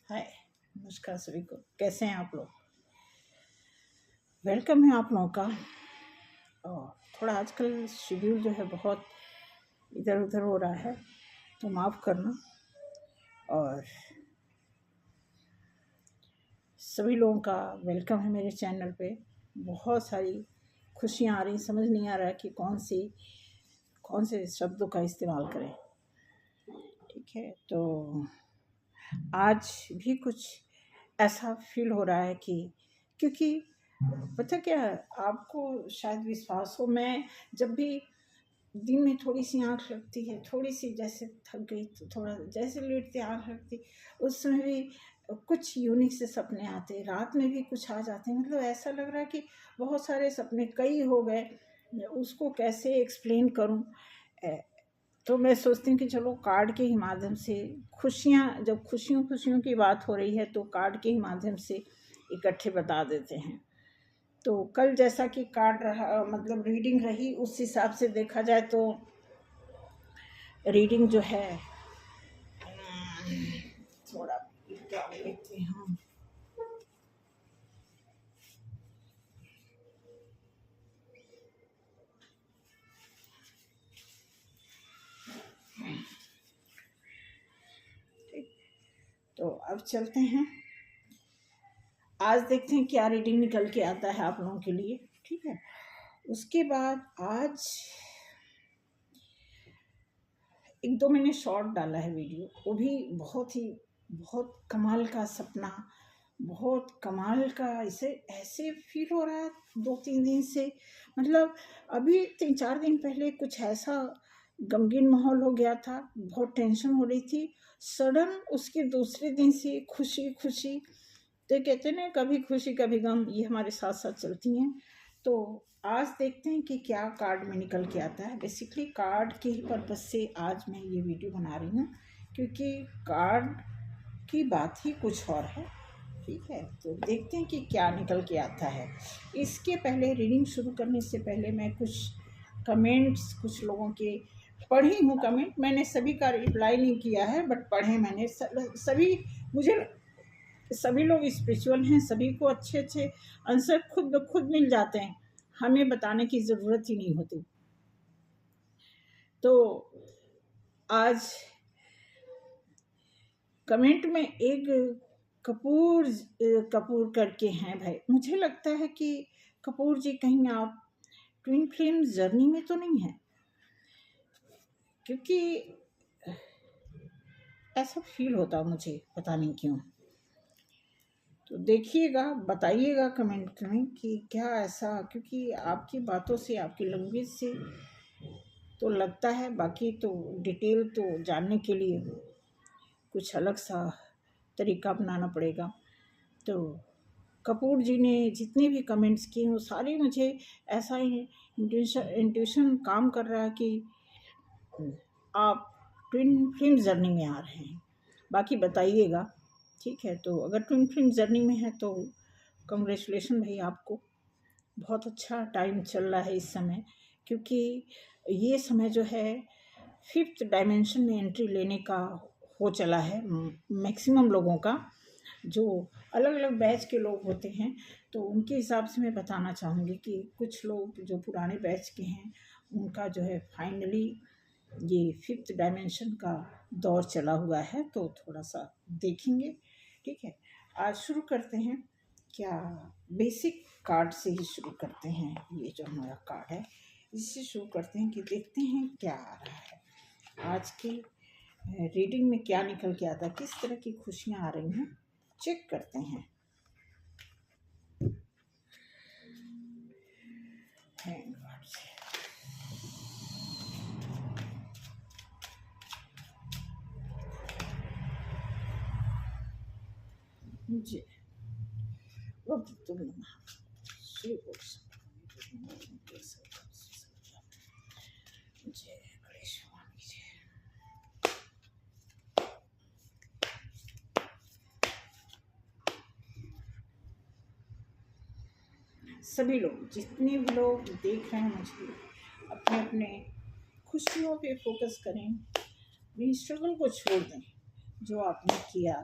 हाय, नमस्कार सभी को। कैसे हैं आप लोग? वेलकम है आप लोगों का। और थोड़ा आजकल शेड्यूल जो है बहुत इधर उधर हो रहा है, तो माफ़ करना। और सभी लोगों का वेलकम है मेरे चैनल पे। बहुत सारी खुशियाँ आ रही, समझ नहीं आ रहा है कि कौन से शब्दों का इस्तेमाल करें। ठीक है, तो आज भी कुछ ऐसा फील हो रहा है कि क्योंकि पता क्या है, आपको शायद विश्वास हो, मैं जब भी दिन में थोड़ी सी आँख लगती है, थोड़ी सी जैसे थक गई तो थोड़ा जैसे लेटते आँख लगती, उस समय भी कुछ यूनिक से सपने आते, रात में भी कुछ आ जाते हैं। मतलब ऐसा लग रहा है कि बहुत सारे सपने कई हो गए, उसको कैसे एक्सप्लेन करूं। तो मैं सोचती हूँ कि चलो कार्ड के ही माध्यम से खुशियाँ, जब खुशियों की बात हो रही है तो कार्ड के ही माध्यम से इकट्ठे बता देते हैं। तो कल जैसा कि कार्ड रहा, मतलब रीडिंग रही, उस हिसाब से देखा जाए तो रीडिंग जो है थोड़ा क्या देखते हैं। तो अब चलते हैं, आज देखते हैं क्या रीडिंग निकल के आता है आप लोगों के लिए। ठीक है, उसके बाद आज 1-2 मैंने शॉर्ट डाला है वीडियो, वो भी बहुत कमाल का सपना, बहुत कमाल का। ऐसे फील हो रहा है 2-3 दिन से। मतलब अभी 3-4 दिन पहले कुछ ऐसा गमगीन माहौल हो गया था, बहुत टेंशन हो रही थी। सडन उसके दूसरे दिन से खुशी खुशी, तो कहते हैं ना, कभी खुशी कभी गम, ये हमारे साथ साथ चलती हैं। तो आज देखते हैं कि क्या कार्ड में निकल के आता है। बेसिकली कार्ड के ही पर्पज से आज मैं ये वीडियो बना रही हूँ, क्योंकि कार्ड की बात ही कुछ और है। ठीक है, तो देखते हैं कि क्या निकल के आता है। इसके पहले, रीडिंग शुरू करने से पहले, मैं कुछ कमेंट्स कुछ लोगों के पढ़ी हूँ। कमेंट मैंने सभी का रिप्लाई नहीं किया है, बट पढ़े मैंने सभी। मुझे सभी लोग स्पिरिचुअल हैं, सभी को अच्छे अच्छे आंसर खुद ब खुद मिल जाते हैं, हमें बताने की ज़रूरत ही नहीं होती। तो आज कमेंट में एक कपूर करके हैं भाई। मुझे लगता है कि कपूर जी, कहीं आप ट्विन फ्लेम जर्नी में तो नहीं है, क्योंकि ऐसा फील होता मुझे, पता नहीं क्यों। तो देखिएगा, बताइएगा कमेंट में कि क्या ऐसा, क्योंकि आपकी बातों से, आपकी लैंग्वेज से तो लगता है। बाकी तो डिटेल तो जानने के लिए कुछ अलग सा तरीका अपनाना पड़ेगा। तो कपूर जी ने जितने भी कमेंट्स किए वो सारे, मुझे ऐसा इंट्यूशन काम कर रहा है कि आप ट्विन फिल्म जर्नी में आ रहे हैं। बाकी बताइएगा। ठीक है, तो अगर ट्विन फिल्म जर्नी में है तो कंग्रेचुलेशन भाई, आपको बहुत अच्छा टाइम चल रहा है इस समय। क्योंकि ये समय जो है 5th डायमेंशन में एंट्री लेने का हो चला है मैक्सिमम लोगों का। जो अलग अलग बैच के लोग होते हैं, तो उनके हिसाब से मैं बताना चाहूँगी कि कुछ लोग जो पुराने बैच के हैं, उनका जो है फाइनली ये 5th डायमेंशन का दौर चला हुआ है। तो थोड़ा सा देखेंगे। ठीक है, आज शुरू करते हैं। क्या बेसिक कार्ड से ही शुरू करते हैं। ये जो हमारा कार्ड है, इससे शुरू करते हैं कि देखते हैं क्या आ रहा है। आज की रीडिंग में क्या निकल के आता है, किस तरह की खुशियाँ आ रही हैं, चेक करते हैं। कार्ड से मुझे सभी लोग, जितने भी लोग देख रहे हैं मुझे, अपने अपने खुशियों पे फोकस करें, अपनी स्ट्रगल को छोड़ दें। जो आपने किया,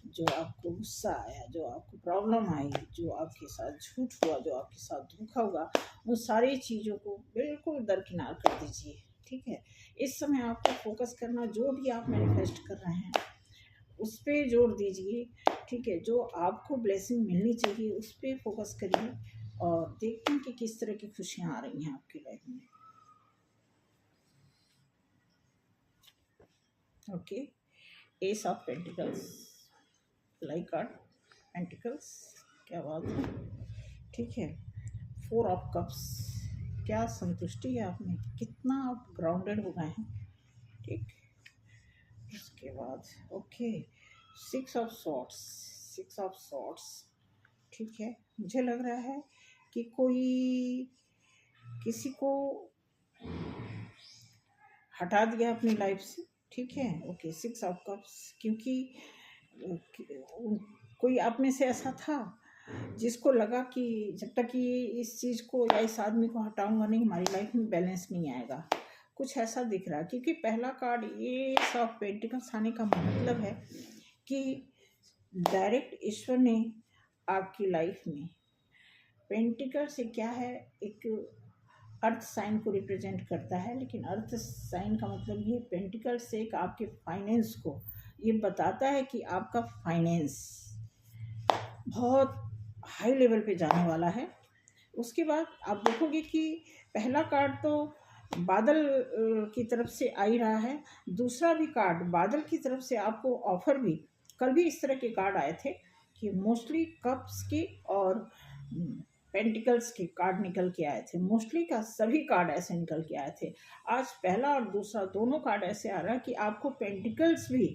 जो आपको गुस्सा आया, जो आपको प्रॉब्लम आई, जो आपके साथ झूठ हुआ, जो आपके साथ धोखा हुआ, उन सारी चीज़ों को बिल्कुल दरकिनार कर दीजिए। ठीक है, इस समय आपको फोकस करना, जो भी आप मैनिफेस्ट कर रहे हैं उस पर जोर दीजिए। ठीक है, जो आपको ब्लेसिंग मिलनी चाहिए उस पर फोकस करिए और देखते हैं कि किस तरह की खुशियाँ आ रही हैं आपकी लाइफ में। Okay, S of pentacles, like card pentacles, क्या बात है। ठीक है, 4 ऑफ कप्स, क्या संतुष्टि है आप में, कितना आप ग्राउंडेड हो गए हैं। ठीक, उसके बाद okay, 6 of sorts, 6 of sorts. ठीक है, मुझे लग रहा है कि कोई किसी को हटा दिया अपनी लाइफ से। ठीक है, ओके, 6 ऑफ कप्स, क्योंकि कोई आप में से ऐसा था जिसको लगा कि जब तक ये इस चीज़ को या इस आदमी को हटाऊंगा नहीं, हमारी लाइफ में बैलेंस नहीं आएगा। कुछ ऐसा दिख रहा है, क्योंकि पहला कार्ड एस ऑफ पेंटिकल्स आने का मतलब है कि डायरेक्ट ईश्वर ने आपकी लाइफ में, पेंटिकल से क्या है, एक अर्थ साइन को रिप्रेजेंट करता है, लेकिन अर्थ साइन का मतलब ये पेंटिकल से एक आपके फाइनेंस को ये बताता है कि आपका फाइनेंस बहुत हाई लेवल पे जाने वाला है। उसके बाद आप देखोगे कि पहला कार्ड तो बादल की तरफ से आ ही रहा है, दूसरा भी कार्ड बादल की तरफ से आपको ऑफर भी, कल भी इस तरह के कार्ड आए थे कि मोस्टली कप्स के और पेंटिकल्स के कार्ड निकल के आए थे, मोस्टली का सभी कार्ड ऐसे निकल के आए थे। आज पहला और दूसरा दोनों कार्ड ऐसे आ रहा है कि आपको पेंटिकल्स भी,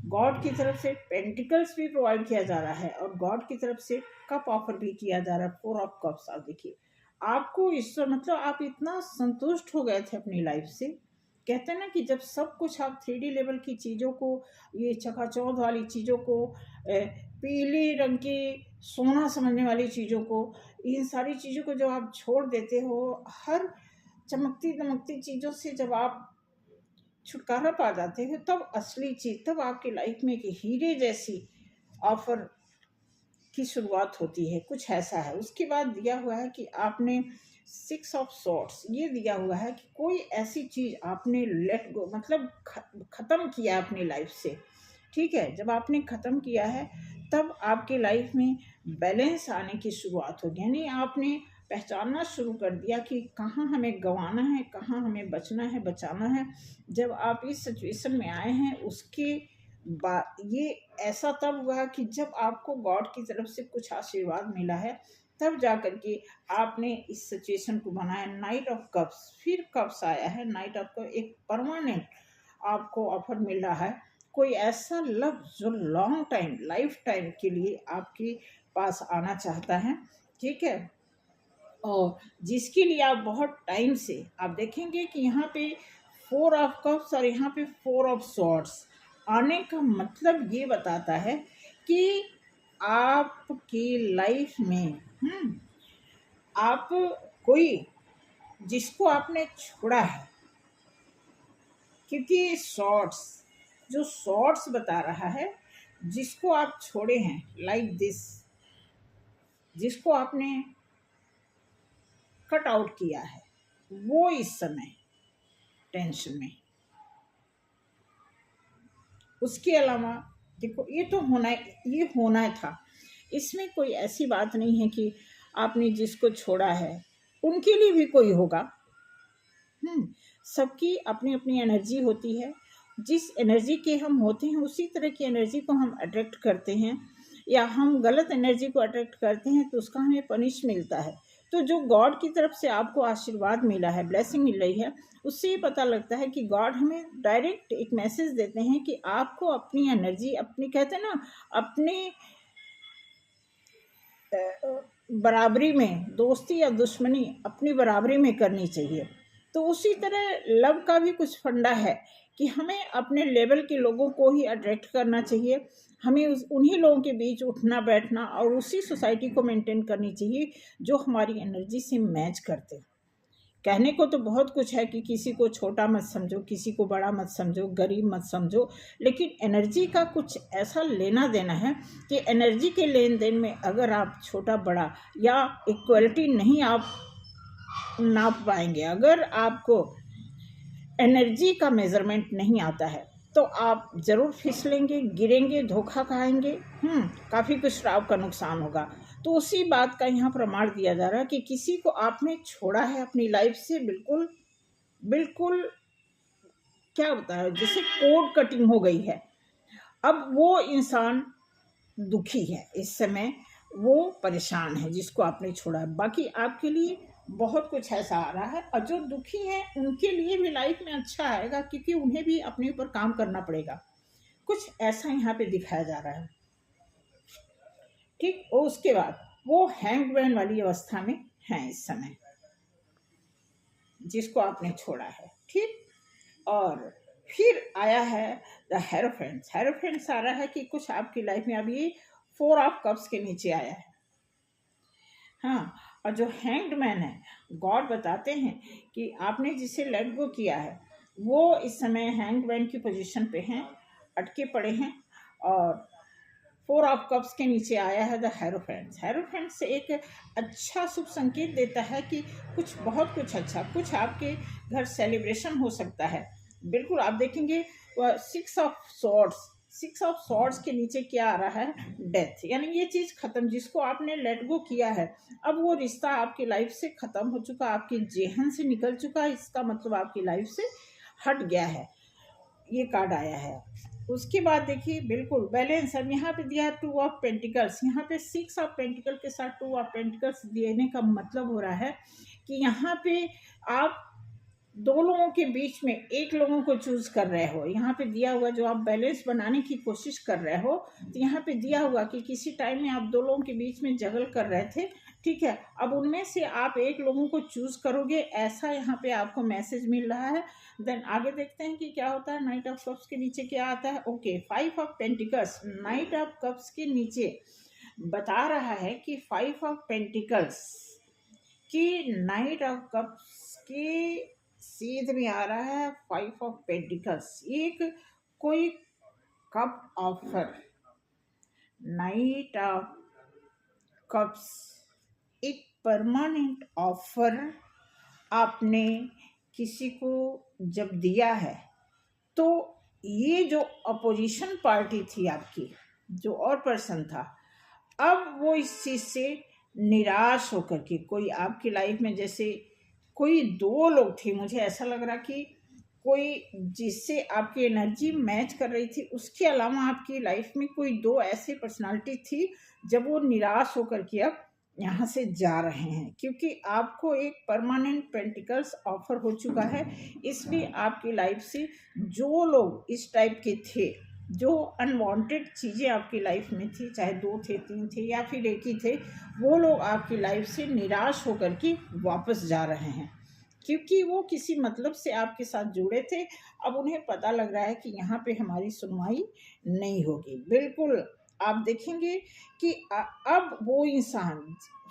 गॉड की तरफ से पेंटिकल्स भी प्रोवाइड किया जा रहा है और गॉड की तरफ से कप ऑफर भी किया जा रहा है, 4 ऑफ कप्स। आप देखिए, आपको इस मतलब आप इतना संतुष्ट हो गए थे अपनी लाइफ से। कहते हैं ना कि जब सब कुछ आप 3D लेवल की चीज़ों को, ये चकाचौंध वाली चीज़ों को, पीले रंग के सोना समझने वाली चीज़ों को, इन सारी चीज़ों को जब आप छोड़ देते हो, हर चमकती दमकती चीज़ों से जब आप छुटकारा पा जाते हो, तब असली चीज़, तब आपकी लाइफ में एक हीरे जैसी ऑफर की शुरुआत होती है। कुछ ऐसा है। उसके बाद दिया हुआ है कि आपने 6 ऑफ सॉर्ट्स, ये दिया हुआ है कि कोई ऐसी चीज़ आपने लेट गो, मतलब ख़त्म किया अपनी लाइफ से। ठीक है, जब आपने ख़त्म किया है तब आपकी लाइफ में बैलेंस आने की शुरुआत होगी, यानी आपने पहचानना शुरू कर दिया कि कहाँ हमें गंवाना है, कहाँ हमें बचना है, बचाना है। जब आप इस सिचुएशन में आए हैं, उसके ये ऐसा तब हुआ कि जब आपको गॉड की तरफ से कुछ आशीर्वाद मिला है, तब जा कर के आपने इस सिचुएशन को बनाया। नाइट ऑफ कप्स, फिर कप्स आया है, नाइट ऑफ कप, एक परमानेंट आपको ऑफर मिल रहा है। कोई ऐसा लव जो लॉन्ग टाइम, लाइफ टाइम के लिए आपके पास आना चाहता है। ठीक है, और जिसके लिए आप बहुत टाइम से, आप देखेंगे कि यहाँ पे 4 ऑफ कप्स और यहाँ पे 4 ऑफ सॉर्ड्स आने का मतलब ये बताता है कि आपकी लाइफ में आप कोई जिसको आपने छोड़ा है, क्योंकि शॉर्ट्स, जो शॉर्ट्स बता रहा है, जिसको आप छोड़े हैं, लाइक दिस, जिसको आपने कट आउट किया है, वो इस समय टेंशन में। उसके अलावा देखो, ये तो होना, ये होना था, इसमें कोई ऐसी बात नहीं है कि आपने जिसको छोड़ा है उनके लिए भी कोई होगा। सबकी अपनी अपनी एनर्जी होती है, जिस एनर्जी के हम होते हैं उसी तरह की एनर्जी को हम अट्रैक्ट करते हैं, या हम गलत एनर्जी को अट्रैक्ट करते हैं तो उसका हमें पनिश मिलता है। तो जो गॉड की तरफ से आपको आशीर्वाद मिला है, ब्लेसिंग मिल रही है, उससे ये पता लगता है कि गॉड हमें डायरेक्ट एक मैसेज देते हैं कि आपको अपनी एनर्जी, अपनी, कहते हैं ना, अपनी बराबरी में, दोस्ती या दुश्मनी अपनी बराबरी में करनी चाहिए। तो उसी तरह लव का भी कुछ फंडा है कि हमें अपने लेवल के लोगों को ही अट्रैक्ट करना चाहिए, हमें उन्हीं लोगों के बीच उठना बैठना और उसी सोसाइटी को मेंटेन करनी चाहिए जो हमारी एनर्जी से मैच करते हैं। कहने को तो बहुत कुछ है कि किसी को छोटा मत समझो, किसी को बड़ा मत समझो, गरीब मत समझो, लेकिन एनर्जी का कुछ ऐसा लेना देना है कि एनर्जी के लेन देन में अगर आप छोटा बड़ा या इक्वलिटी नहीं आप नाप पाएंगे, अगर आपको एनर्जी का मेजरमेंट नहीं आता है तो आप ज़रूर फिसलेंगे, गिरेंगे, धोखा खाएंगे, काफ़ी कुछ आपका नुकसान होगा। तो उसी बात का यहाँ प्रमाण दिया जा रहा है कि किसी को आपने छोड़ा है अपनी लाइफ से, बिल्कुल बिल्कुल क्या होता है जैसे कोड कटिंग हो गई है। अब वो इंसान दुखी है इस समय, वो परेशान है जिसको आपने छोड़ा है। बाकी आपके लिए बहुत कुछ ऐसा आ रहा है, और जो दुखी हैं उनके लिए भी लाइफ में अच्छा आएगा, क्योंकि उन्हें भी अपने ऊपर काम करना पड़ेगा। कुछ ऐसा यहाँ पे दिखाया जा रहा है, ठीक। और उसके बाद वो हैंगमैन वाली अवस्था में है इस समय, जिसको आपने छोड़ा है, ठीक। और फिर आया है द हेरोफेंट्स। हेरोफेंट्स आ रहा है कि कुछ आपकी लाइफ में अभी 4 ऑफ कप्स के नीचे आया है, हाँ। और जो हैंग्ड मैन है, गॉड बताते हैं कि आपने जिसे लेट गो किया है वो इस समय हैंग्ड मैन की पोजीशन पे हैं, अटके पड़े हैं। और 4 ऑफ कप्स के नीचे आया है द हेरोफेंट्स। हेरोफेंट्स एक अच्छा शुभ संकेत देता है कि कुछ बहुत कुछ अच्छा, कुछ आपके घर सेलिब्रेशन हो सकता है। बिल्कुल आप देखेंगे 6 ऑफ सॉर्ड्स, 6 ऑफ सॉर्ड्स के नीचे क्या आ रहा है, डेथ। यानी ये चीज़ खत्म, जिसको आपने लेट गो किया है, अब वो रिश्ता आपकी लाइफ से खत्म हो चुका, आपकी जेहन से निकल चुका, इसका मतलब आपकी लाइफ से हट गया है। ये कार्ड आया है। उसके बाद देखिए बिल्कुल बैलेंस। अब यहाँ पे दिया है 2 ऑफ पेंटिकल्स। यहाँ पे 6 ऑफ पेंटिकल के साथ 2 ऑफ पेंटिकल्स देने का मतलब हो रहा है कि यहाँ पे आप 2 लोगों के बीच में एक लोगों को चूज कर रहे हो। यहाँ पे दिया हुआ जो आप बैलेंस बनाने की कोशिश कर रहे हो, तो यहाँ पे दिया हुआ कि किसी टाइम में आप 2 लोगों के बीच में जगल कर रहे थे, ठीक है। अब उनमें से आप एक लोगों को चूज करोगे, ऐसा यहाँ पे आपको मैसेज मिल रहा है। देन आगे देखते हैं कि क्या होता है। नाइट ऑफ कप्स के नीचे क्या आता है, okay 5 of pentacles. Night of cups के नीचे बता रहा है कि 5 ऑफ पेंटिकल्स की नाइट ऑफ कप्स के सीध में आ रहा है 5 ऑफ पेंटिकल्स। एक कोई cup offer, night of cups एक परमानेंट ऑफर आपने किसी को जब दिया है, तो ये जो अपोजिशन पार्टी थी आपकी, जो और पर्सन था, अब वो इस चीज़ से निराश होकर के, कोई आपकी लाइफ में जैसे कोई 2 लोग थे, मुझे ऐसा लग रहा कि कोई जिससे आपकी एनर्जी मैच कर रही थी, उसके अलावा आपकी लाइफ में कोई 2 ऐसे पर्सनालिटी थी जब वो निराश होकर के अब यहाँ से जा रहे हैं, क्योंकि आपको एक परमानेंट पेंटिकल्स ऑफर हो चुका है। इसलिए आपकी लाइफ से जो लोग इस टाइप के थे, जो अनवांटेड चीज़ें आपकी लाइफ में थी, चाहे 2 थे, 3 थे या फिर एक ही थे, वो लोग आपकी लाइफ से निराश होकर के वापस जा रहे हैं, क्योंकि वो किसी मतलब से आपके साथ जुड़े थे। अब उन्हें पता लग रहा है कि यहाँ पे हमारी सुनवाई नहीं होगी। बिल्कुल आप देखेंगे कि अब वो इंसान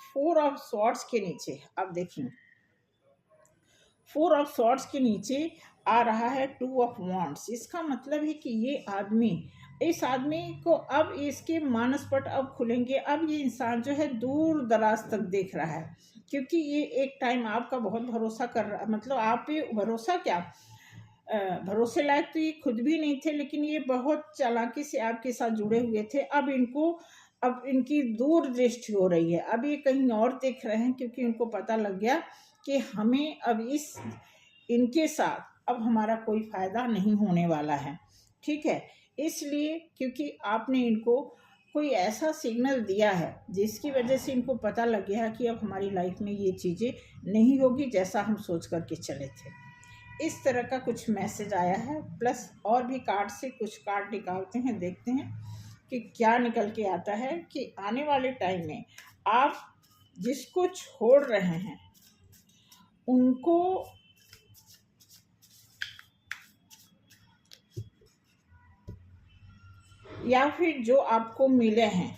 4 ऑफ सॉर्ड्स के नीचे, अब देखिए 4 ऑफ सॉर्ड्स के नीचे आ रहा है 2 ऑफ वॉन्ड्स। इसका मतलब है कि ये आदमी, इस आदमी को अब इसके मानस पट अब खुलेंगे। अब ये इंसान जो है दूर दराज तक देख रहा है, क्योंकि ये एक टाइम आपका बहुत भरोसा कर रहा, मतलब आप पे भरोसा क्या, भरोसे लायक तो ये खुद भी नहीं थे, लेकिन ये बहुत चालाकी से आपके साथ जुड़े हुए थे। अब इनकी दूर दृष्टि हो रही है, अब ये कहीं और देख रहे हैं, क्योंकि इनको पता लग गया कि हमें अब इनके साथ अब हमारा कोई फायदा नहीं होने वाला है, ठीक है। इसलिए क्योंकि आपने इनको कोई ऐसा सिग्नल दिया है जिसकी वजह से इनको पता लग गया कि अब हमारी लाइफ में ये चीज़ें नहीं होगी जैसा हम सोच करके चले थे। इस तरह का कुछ मैसेज आया है। प्लस और भी कार्ड से कुछ कार्ड निकालते हैं, देखते हैं कि क्या निकल के आता है कि आने वाले टाइम में आप जिसको छोड़ रहे हैं उनको या फिर जो आपको मिले हैं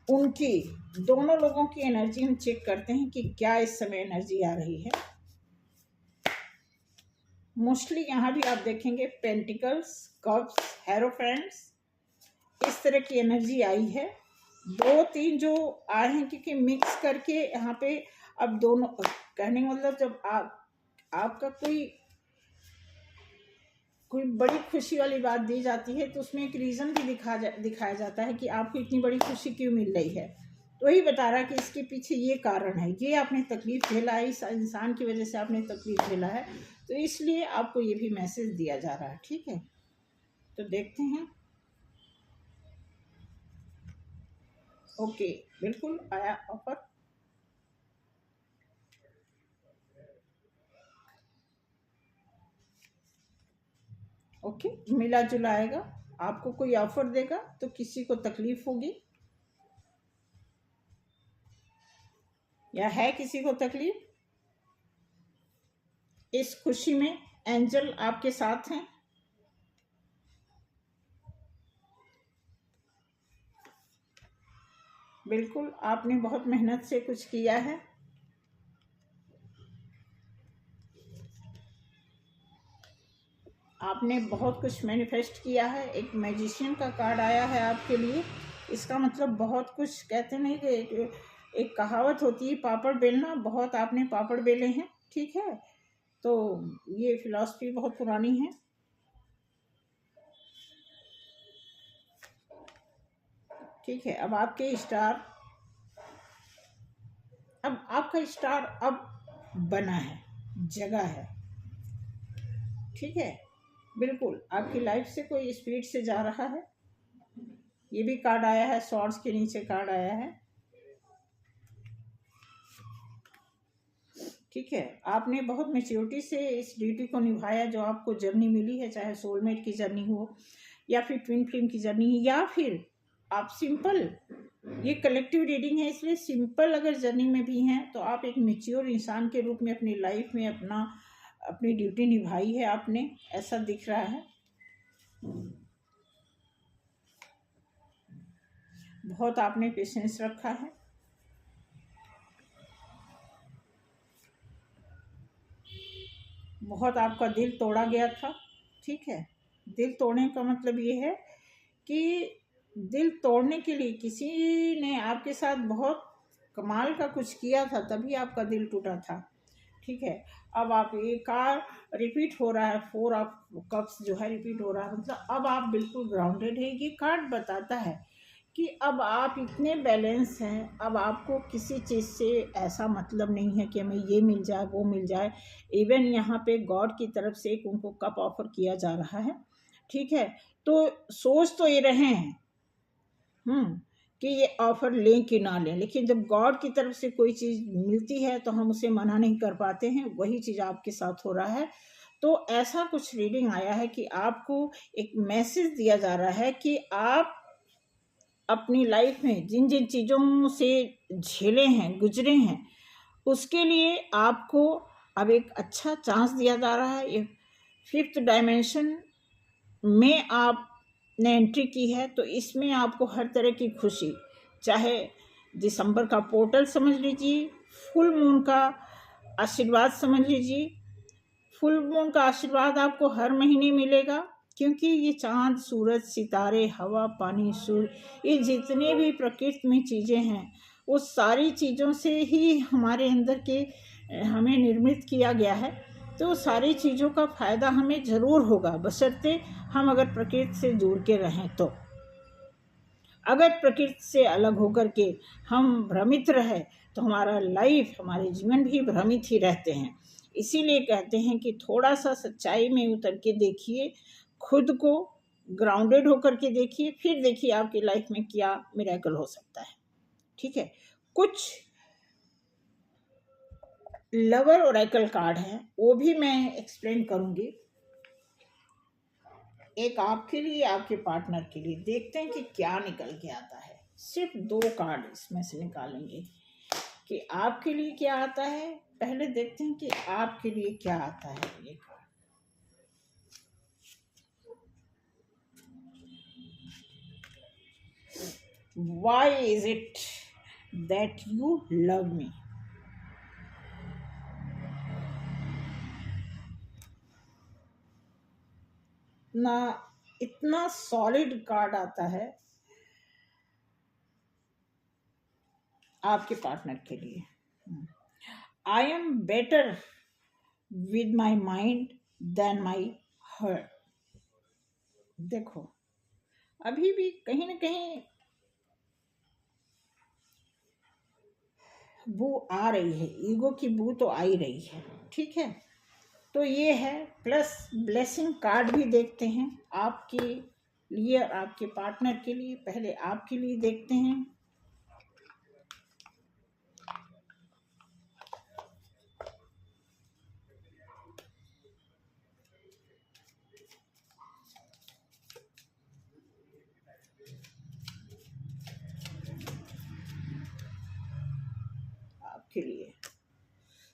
उनकी दोनों लोगों की एनर्जी हम चेक करते हैं कि क्या इस समय एनर्जी आ रही है। मोस्टली यहाँ भी आप देखेंगे पेंटिकल्स, कप्स, हेरोफेंट्स, इस तरह की एनर्जी आई है। 2-3 जो आए हैं क्योंकि मिक्स करके यहाँ पे अब दोनों, कहने का मतलब जब आपका कोई बड़ी खुशी वाली बात दी जाती है तो उसमें एक रीज़न भी दिखाया जाता है कि आपको इतनी बड़ी खुशी क्यों मिल रही है। तो वही बता रहा है कि इसके पीछे ये कारण है, ये आपने तकलीफ झेला है, इस इंसान की वजह से आपने तकलीफ झेला है, तो इसलिए आपको ये भी मैसेज दिया जा रहा है। ठीक है, तो देखते हैं। ओके, बिल्कुल आया ऑफर। ओके, मिला जुला आएगा। आपको कोई ऑफर देगा तो किसी को तकलीफ होगी या है किसी को तकलीफ। इस खुशी में एंजल आपके साथ हैं। बिल्कुल, आपने बहुत मेहनत से कुछ किया है। आपने बहुत कुछ मैनिफेस्ट किया है। एक मैजिशियन का कार्ड आया है आपके लिए। इसका मतलब बहुत कुछ, कहते नहीं कि एक कहावत होती है पापड़ बेलना, बहुत आपने पापड़ बेले हैं। ठीक है, तो ये फिलॉसफी बहुत पुरानी है। ठीक है, अब आपके स्टार, अब आपका स्टार अब बना है, जगह है। ठीक है, बिल्कुल आपकी लाइफ से कोई स्पीड से जा रहा है। ये भी कार्ड आया है, सॉर्ड्स के नीचे कार्ड आया है। ठीक है, आपने बहुत मेच्योरिटी से इस ड्यूटी को निभाया जो आपको जर्नी मिली है, चाहे सोलमेट की जर्नी हो या फिर ट्विन फ्लेम की जर्नी, या फिर आप सिंपल, ये कलेक्टिव रीडिंग है इसलिए सिंपल अगर जर्नी में भी हैं तो आप एक मेच्योर इंसान के रूप में अपनी लाइफ में अपनी ड्यूटी निभाई है आपने, ऐसा दिख रहा है। बहुत आपने पेशेंस रखा है। बहुत आपका दिल तोड़ा गया था। ठीक है, दिल तोड़ने का मतलब ये है कि दिल तोड़ने के लिए किसी ने आपके साथ बहुत कमाल का कुछ किया था, तभी आपका दिल टूटा था। ठीक है, अब आप ये कार्ड रिपीट हो रहा है, 4 ऑफ कप्स जो है रिपीट हो रहा है, मतलब अब आप बिल्कुल ग्राउंडेड है। ये कार्ड बताता है कि अब आप इतने बैलेंस हैं, अब आपको किसी चीज़ से ऐसा मतलब नहीं है कि हमें ये मिल जाए वो मिल जाए। इवन यहाँ पे गॉड की तरफ से एक उनको कप ऑफर किया जा रहा है। ठीक है, तो सोच तो ये रहे हैं कि ये ऑफर लें कि ना लें, लेकिन जब गॉड की तरफ से कोई चीज़ मिलती है तो हम उसे मना नहीं कर पाते हैं। वही चीज़ आपके साथ हो रहा है। तो ऐसा कुछ रीडिंग आया है कि आपको एक मैसेज दिया जा रहा है कि आप अपनी लाइफ में जिन जिन चीज़ों से झेले हैं, गुजरे हैं, उसके लिए आपको अब एक अच्छा चांस दिया जा रहा है। ये 5th डायमेंशन में आपने एंट्री की है, तो इसमें आपको हर तरह की खुशी, चाहे दिसंबर का पोर्टल समझ लीजिए, फुल मून का आशीर्वाद समझ लीजिए। फुल मून का आशीर्वाद आपको हर महीने मिलेगा, क्योंकि ये चांद, सूरज, सितारे, हवा, पानी, सूर्य, ये जितने भी प्रकृति में चीज़ें हैं, वो सारी चीज़ों से ही हमारे अंदर के हमें निर्मित किया गया है। तो सारी चीज़ों का फ़ायदा हमें ज़रूर होगा, बशर्ते हम अगर प्रकृति से जुड़ के रहें तो। अगर प्रकृति से अलग होकर के हम भ्रमित रहे तो हमारा लाइफ, हमारे जीवन भी भ्रमित ही रहते हैं। इसीलिए कहते हैं कि थोड़ा सा सच्चाई में उतर के देखिए, खुद को ग्राउंडेड होकर के देखिए, फिर देखिए आपकी लाइफ में क्या मिरेकल हो सकता है। ठीक है, कुछ लवर ओरेकल कार्ड हैं, वो भी मैं एक्सप्लेन करूंगी। एक आपके लिए, आपके पार्टनर के लिए। देखते हैं कि क्या निकल के आता है। सिर्फ 2 कार्ड इसमें से निकालेंगे कि आपके लिए क्या आता है। पहले देखते हैं कि आपके लिए क्या आता है ये card. Why is it that you love me. ना इतना सॉलिड कार्ड आता है आपके पार्टनर के लिए. I am better with my mind than my heart. देखो अभी भी कहीं ना कहीं बू आ रही है, ईगो की बू तो आ ही रही है. ठीक है, तो ये है. प्लस ब्लेसिंग कार्ड भी देखते हैं आपके लिए और आपके पार्टनर के लिए. पहले आपके लिए देखते हैं. आपके लिए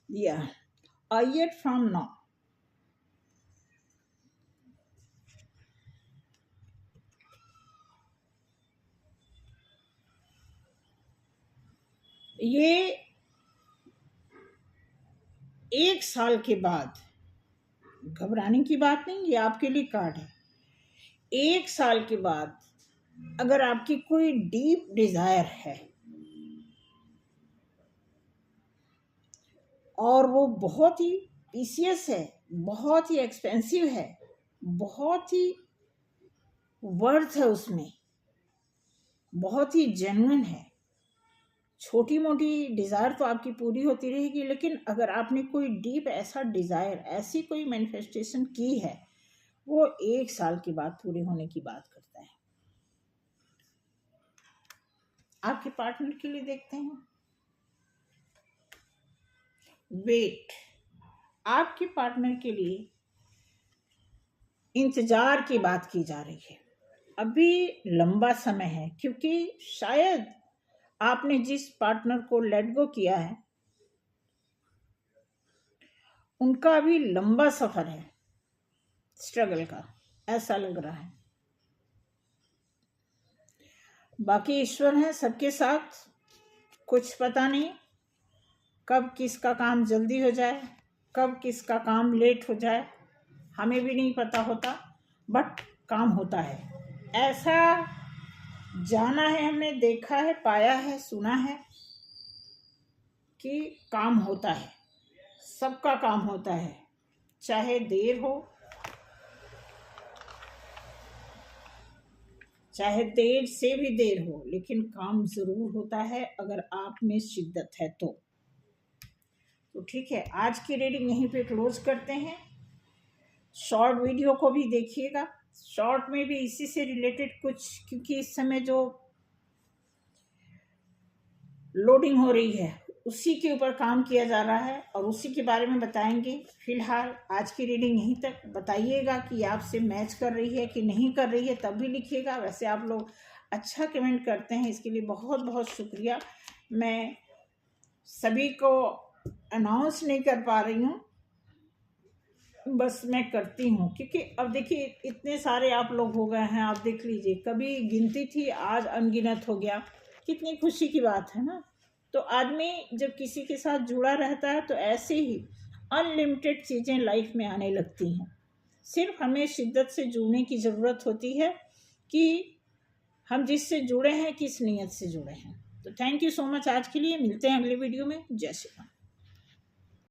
दिया a year from now. ये 1 साल के बाद, घबराने की बात नहीं, ये आपके लिए कार्ड है. 1 साल के बाद अगर आपकी कोई डीप डिजायर है और वो बहुत ही प्रीशियस है, बहुत ही एक्सपेंसिव है, बहुत ही वर्थ है, उसमें बहुत ही जेन्युइन है. छोटी मोटी डिज़ायर तो आपकी पूरी होती रहेगी, लेकिन अगर आपने कोई डीप ऐसा डिज़ायर, ऐसी कोई मैनिफेस्टेशन की है, वो 1 साल के बाद पूरे होने की बात करता है. आपके पार्टनर के लिए देखते हैं. वेट. आपके पार्टनर के लिए इंतजार की बात की जा रही है. अभी लंबा समय है, क्योंकि शायद आपने जिस पार्टनर को लेट गो किया है उनका अभी लंबा सफर है स्ट्रगल का, ऐसा लग रहा है. बाकी ईश्वर है सबके साथ. कुछ पता नहीं कब किसका काम जल्दी हो जाए, कब किसका काम लेट हो जाए, हमें भी नहीं पता होता, बट काम होता है. ऐसा जाना है, हमने देखा है, पाया है, सुना है कि काम होता है, सबका काम होता है, चाहे देर हो, चाहे देर से भी देर हो, लेकिन काम जरूर होता है अगर आप में शिद्दत है तो ठीक है. आज की रीडिंग यहीं पे क्लोज करते हैं. शॉर्ट वीडियो को भी देखिएगा. शॉर्ट में भी इसी से रिलेटेड कुछ, क्योंकि इस समय जो लोडिंग हो रही है उसी के ऊपर काम किया जा रहा है और उसी के बारे में बताएंगे. फिलहाल आज की रीडिंग यहीं तक. बताइएगा कि आपसे मैच कर रही है कि नहीं कर रही है, तब भी लिखिएगा. वैसे आप लोग अच्छा कमेंट करते हैं, इसके लिए बहुत बहुत शुक्रिया. मैं सभी को अनाउंस नहीं कर पा रही हूँ, बस मैं करती हूँ, क्योंकि अब देखिए इतने सारे आप लोग हो गए हैं. आप देख लीजिए, कभी गिनती थी, आज अनगिनत हो गया. कितनी खुशी की बात है ना. तो आदमी जब किसी के साथ जुड़ा रहता है तो ऐसे ही अनलिमिटेड चीज़ें लाइफ में आने लगती हैं. सिर्फ हमें शिद्दत से जुड़ने की ज़रूरत होती है कि हम जिससे जुड़े हैं किस नीयत से जुड़े हैं. तो थैंक यू सो मच. आज के लिए मिलते हैं अगले वीडियो में. जय श्री राम.